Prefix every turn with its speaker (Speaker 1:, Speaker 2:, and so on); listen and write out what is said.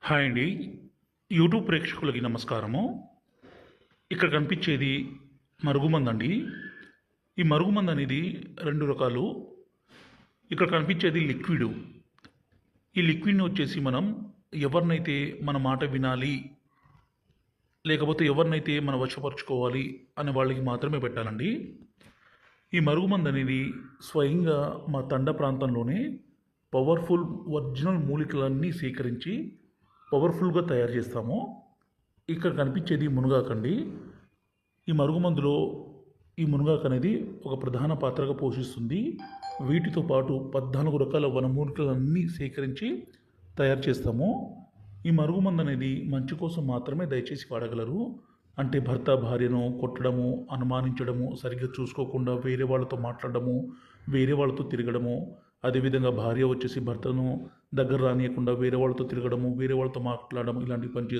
Speaker 1: Hi అండి. YouTube ప్రేక్షకులకి నమస్కారము. ఇక్కడ కనిపించేది మరుగుమందండి. ఈ మరుగుమందు అనేది 2 రకాలు. ఇక్కడ కనిపించేది లిక్విడు. ఈ లిక్విడ్‌ని వచ్చేసి మనం ఎవరినైతే మన మాట వినాలి, లేకపోతే ఎవరినైతే మనం వశపరుచుకోవాలి అనే వాళ్ళకి మాత్రమే పెట్టాలండి. ఈ మరుగుమందు అనేది స్వయంగా మా తండ ప్రాంతంలోనే పవర్‌ఫుల్ ఒరిజినల్ మూలికలన్నీ సేకరించి పవర్‌ఫుల్‌గా తయారు చేస్తాము. ఇక్కడ కనిపించేది మునగాకండి. ఈ మరుగుమందులో ఈ మునగాకు అనేది ఒక ప్రధాన పాత్రగా పోషిస్తుంది. వీటితో పాటు 14 రకాల వనమూలికలన్నీ సేకరించి తయారు చేస్తాము. ఈ మరుగుమందు అనేది మంచి కోసం మాత్రమే దయచేసి వాడగలరు. అంటే భర్త భార్యను కొట్టడము, అనుమానించడము, సరిగ్గా చూసుకోకుండా వేరే వాళ్ళతో మాట్లాడడము, వేరే వాళ్ళతో తిరగడము, అదేవిధంగా భార్య వచ్చేసి భర్తను దగ్గర రానియకుండా వేరే వాళ్ళతో తిరగడము, వేరే వాళ్ళతో మాట్లాడడం ఇలాంటి పని